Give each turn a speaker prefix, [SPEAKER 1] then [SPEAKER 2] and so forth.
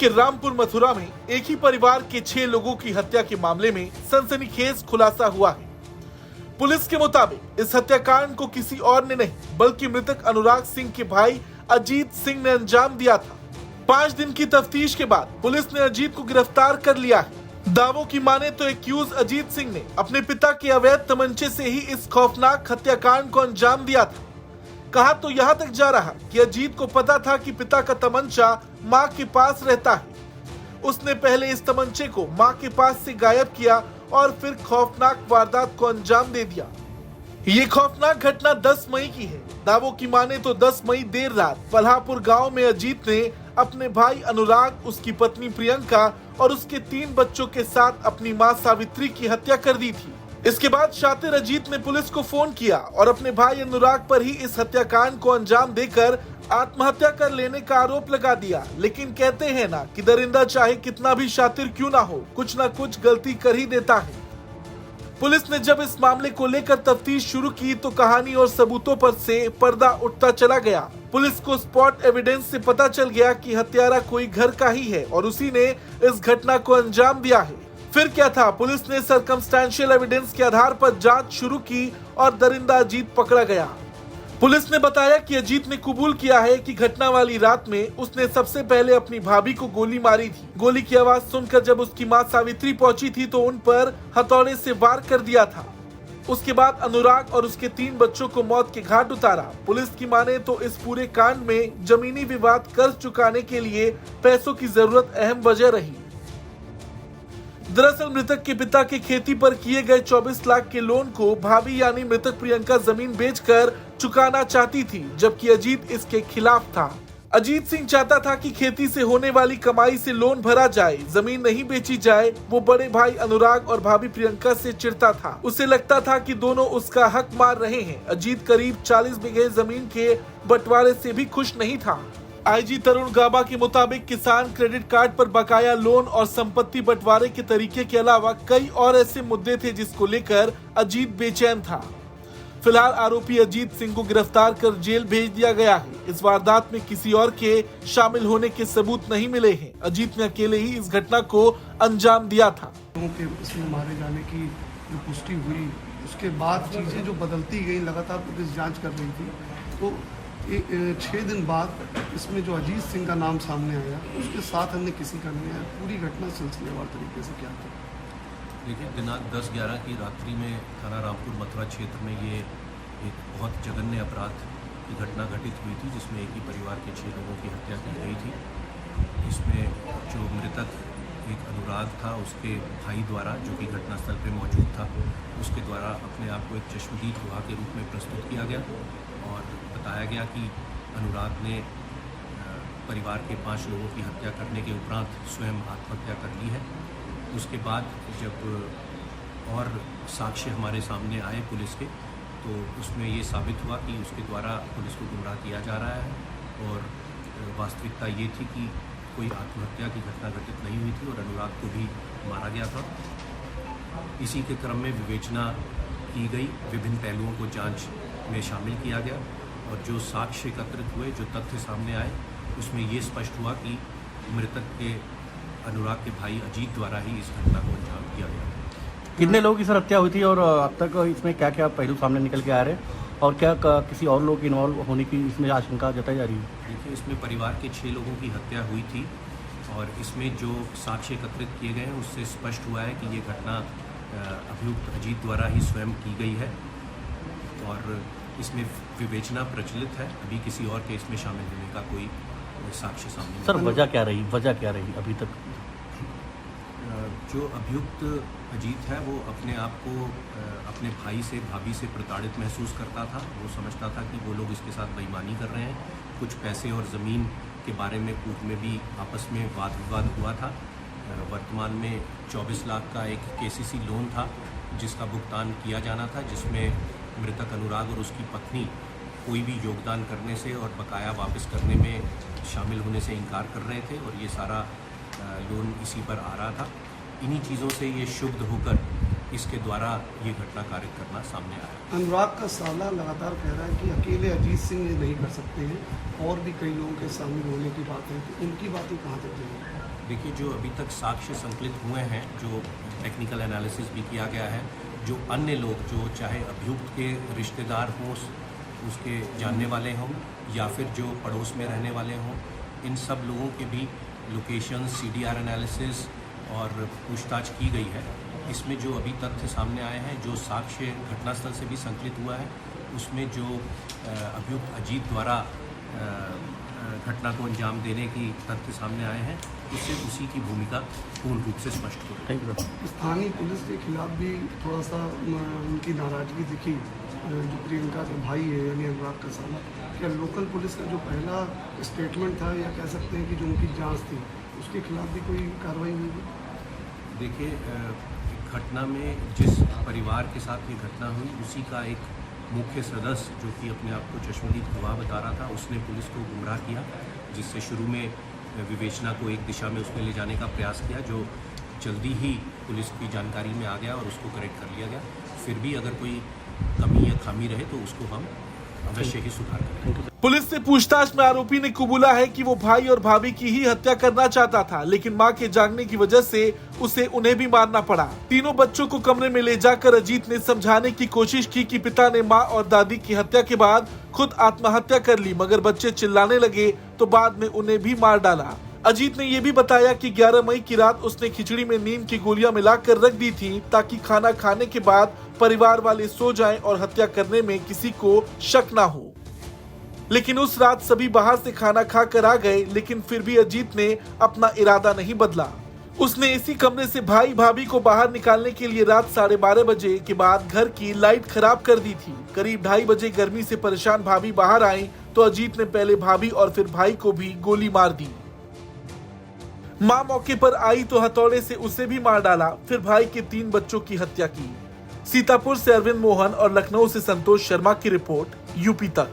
[SPEAKER 1] के रामपुर मथुरा में एक ही परिवार के 6 लोगों की हत्या के मामले में सनसनीखेज खुलासा हुआ है। पुलिस के मुताबिक इस हत्याकांड को किसी और ने नहीं बल्कि मृतक अनुराग सिंह के भाई अजीत सिंह ने अंजाम दिया था। 5 दिन की तफ्तीश के बाद पुलिस ने अजीत को गिरफ्तार कर लिया है। दावों की माने तो एक्यूज अजीत सिंह ने अपने पिता के अवैध तमंचे से ही इस खौफनाक हत्याकांड को अंजाम दिया था। कहा तो यहाँ तक जा रहा कि अजीत को पता था कि पिता का तमंचा मां के पास रहता है। उसने पहले इस तमंचे को मां के पास से गायब किया और फिर खौफनाक वारदात को अंजाम दे दिया। ये खौफनाक घटना 10 मई की है। दावों की माने तो 10 मई देर रात पल्हापुर गांव में अजीत ने अपने भाई अनुराग, उसकी पत्नी प्रियंका और उसके 3 बच्चों के साथ अपनी मां सावित्री की हत्या कर दी थी। इसके बाद शातिर अजीत ने पुलिस को फोन किया और अपने भाई अनुराग पर ही इस हत्याकांड को अंजाम देकर आत्महत्या कर लेने का आरोप लगा दिया। लेकिन कहते हैं ना कि दरिंदा चाहे कितना भी शातिर क्यों ना हो, कुछ ना कुछ गलती कर ही देता है। पुलिस ने जब इस मामले को लेकर तफ्तीश शुरू की तो कहानी और सबूतों पर से पर्दा उठता चला गया। पुलिस को स्पॉट एविडेंस से पता चल गया कि हत्यारा कोई घर का ही है और उसी ने इस घटना को अंजाम दिया है। फिर क्या था, पुलिस ने सर्कमस्टेंशियल एविडेंस के आधार पर जांच शुरू की और दरिंदा अजीत पकड़ा गया। पुलिस ने बताया कि अजीत ने कबूल किया है कि घटना वाली रात में उसने सबसे पहले अपनी भाभी को गोली मारी थी। गोली की आवाज सुनकर जब उसकी मां सावित्री पहुंची थी तो उन पर हथौड़े से वार कर दिया था। उसके बाद अनुराग और उसके 3 बच्चों को मौत के घाट उतारा। पुलिस की माने तो इस पूरे कांड में जमीनी विवाद कर्ज चुकाने के लिए पैसों की जरूरत अहम वजह रही। दरअसल मृतक के पिता के खेती पर किए गए 24 लाख के लोन को भाभी यानी मृतक प्रियंका जमीन बेचकर चुकाना चाहती थी, जबकि अजीत इसके खिलाफ था। अजीत सिंह चाहता था कि खेती से होने वाली कमाई से लोन भरा जाए, जमीन नहीं बेची जाए। वो बड़े भाई अनुराग और भाभी प्रियंका से चिढ़ता था। उसे लगता था कि दोनों उसका हक मार रहे हैं। अजीत करीब 40 बीघे जमीन के बंटवारे से भी खुश नहीं था। आईजी तरुण गाबा के मुताबिक किसान क्रेडिट कार्ड पर बकाया लोन और संपत्ति बंटवारे के तरीके के अलावा कई और ऐसे मुद्दे थे जिसको लेकर अजीत बेचैन था। फिलहाल आरोपी अजीत सिंह को गिरफ्तार कर जेल भेज दिया गया है। इस वारदात में किसी और के शामिल होने के सबूत नहीं मिले हैं। अजीत ने अकेले ही इस घटना को अंजाम दिया था।
[SPEAKER 2] इसमें मारे जाने की जो पुष्टि हुई उसके बाद चीजें जो बदलती गई, लगातार पुलिस जांच कर रही थी, तो 6 दिन बाद इसमें जो अजीत सिंह का नाम सामने आया, उसके साथ अन्य किसी का नहीं आया। पूरी घटना सिलसिलेवार तरीके से क्या था?
[SPEAKER 3] देखिए, दिनांक 10-11 की रात्रि में थाना रामपुर मथुरा क्षेत्र में ये एक बहुत जघन्य अपराध की घटना घटित हुई थी, जिसमें एक ही परिवार के 6 लोगों की हत्या की गई थी। इसमें जो मृतक एक अनुराग था, उसके भाई द्वारा, जो कि घटनास्थल पर मौजूद था, उसके द्वारा अपने आप को एक चश्मदीद गवाह के रूप में प्रस्तुत किया गया और बताया गया कि अनुराग ने परिवार के 5 लोगों की हत्या करने के उपरांत स्वयं आत्महत्या कर ली है। उसके बाद जब और साक्ष्य हमारे सामने आए पुलिस के, तो उसमें ये साबित हुआ कि उसके द्वारा पुलिस को गुमराह किया जा रहा है और वास्तविकता ये थी कि कोई आत्महत्या की घटना घटित नहीं हुई थी और अनुराग को भी मारा गया था। इसी के क्रम में विवेचना की गई, विभिन्न पहलुओं को जांच में शामिल किया गया और जो साक्ष्य एकत्रित हुए, जो तथ्य सामने आए, उसमें ये स्पष्ट हुआ कि मृतक के अनुराग के भाई अजीत द्वारा ही इस घटना को अंजाम दिया गया।
[SPEAKER 4] कितने लोगों की सर हत्या हुई थी और अब तक इसमें क्या क्या पहलू सामने निकल के आ रहे हैं और क्या किसी और लोग इन्वॉल्व होने की इसमें आशंका जताई जा रही है?
[SPEAKER 3] देखिए, इसमें परिवार के 6 लोगों की हत्या हुई थी और इसमें जो साक्ष्य एकत्रित किए गए हैं उससे स्पष्ट हुआ है कि ये घटना अभियुक्त अजीत द्वारा ही स्वयं की गई है और इसमें विवेचना प्रचलित है। अभी किसी और केस में शामिल होने का कोई साक्ष्य सामने नहीं।
[SPEAKER 4] सर वजह क्या रही अभी तक?
[SPEAKER 3] जो अभियुक्त अजीत है वो अपने आप को अपने भाई से, भाभी से प्रताड़ित महसूस करता था। वो समझता था कि वो लोग इसके साथ बेईमानी कर रहे हैं। कुछ पैसे और ज़मीन के बारे में पूर्व में भी आपस में वाद विवाद हुआ था। वर्तमान में 24 लाख का एक केसीसी लोन था जिसका भुगतान किया जाना था, जिसमें मृतक अनुराग और उसकी पत्नी कोई भी योगदान करने से और बकाया वापस करने में शामिल होने से इनकार कर रहे थे और ये सारा लोन इसी पर आ रहा था। इन्हीं चीज़ों से ये शुद्ध होकर इसके द्वारा ये घटना कार्य करना सामने आया।
[SPEAKER 2] अनुराग का साला लगातार कह रहा है कि अकेले अजीत सिंह ये नहीं कर सकते हैं, और भी कई लोगों के शामिल होने की बात है, तो उनकी बातें कहाँ तक जाएंगी?
[SPEAKER 3] देखिए, जो अभी तक साक्ष्य संकलित हुए हैं, जो टेक्निकल एनालिसिस भी किया गया है, जो अन्य लोग जो चाहे अभियुक्त के रिश्तेदार हों, उसके जानने वाले हों या फिर जो पड़ोस में रहने वाले हों, इन सब लोगों के भी लोकेशन, CDR एनालिसिस और पूछताछ की गई है। इसमें जो अभी तथ्य सामने आए हैं, जो साक्ष्य घटनास्थल से भी संकलित हुआ है, उसमें जो अभियुक्त अजीत द्वारा घटना को अंजाम देने की तथ्य सामने आए हैं, उससे उसी की भूमिका पूर्ण रूप से स्पष्ट हो।
[SPEAKER 4] Thank you sir.
[SPEAKER 2] स्थानीय पुलिस के खिलाफ भी थोड़ा सा उनकी नाराजगी दिखी। जो प्रियंका का भाई है यानी अनुराग का साला, क्या लोकल पुलिस का जो पहला स्टेटमेंट था या कह सकते हैं कि जो उनकी जांच थी, उसके खिलाफ भी कोई कार्रवाई हुई है?
[SPEAKER 3] देखिए, घटना में जिस परिवार के साथ ये घटना हुई, उसी का एक मुख्य सदस्य जो कि अपने आप को चश्मदीद गवाह बता रहा था, उसने पुलिस को गुमराह किया, जिससे शुरू में विवेचना को एक दिशा में उसमें ले जाने का प्रयास किया, जो जल्दी ही पुलिस की जानकारी में आ गया और उसको करेक्ट कर लिया गया। फिर भी अगर कोई कमी या खामी रहे तो उसको हम अवश्य ही सुधार करेंगे।
[SPEAKER 1] पुलिस से पूछताछ में आरोपी ने कबूला है कि वो भाई और भाभी की ही हत्या करना चाहता था, लेकिन मां के जागने की वजह से उसे उन्हें भी मारना पड़ा। तीनों बच्चों को कमरे में ले जाकर अजीत ने समझाने की कोशिश की कि पिता ने मां और दादी की हत्या के बाद खुद आत्महत्या कर ली, मगर बच्चे चिल्लाने लगे तो बाद में उन्हें भी मार डाला। अजीत ने ये भी बताया कि 11 मई की रात उसने खिचड़ी में नीम की गोलियां मिलाकर रख दी थी ताकि खाना खाने के बाद परिवार वाले सो जाएं और हत्या करने में किसी को शक ना हो। लेकिन उस रात सभी बाहर से खाना खाकर आ गए, लेकिन फिर भी अजीत ने अपना इरादा नहीं बदला। उसने इसी कमरे से भाई भाभी को बाहर निकालने के लिए रात 12:30 बजे के बाद घर की लाइट खराब कर दी थी। करीब 2:30 बजे गर्मी से परेशान भाभी बाहर आई तो अजीत ने पहले भाभी और फिर भाई को भी गोली मार दी। मां मौके पर आई तो हथौड़े से उसे भी मार डाला, फिर भाई के 3 बच्चों की हत्या की। सीतापुर से अरविंद मोहन और लखनऊ से संतोष शर्मा की रिपोर्ट, यूपी तक।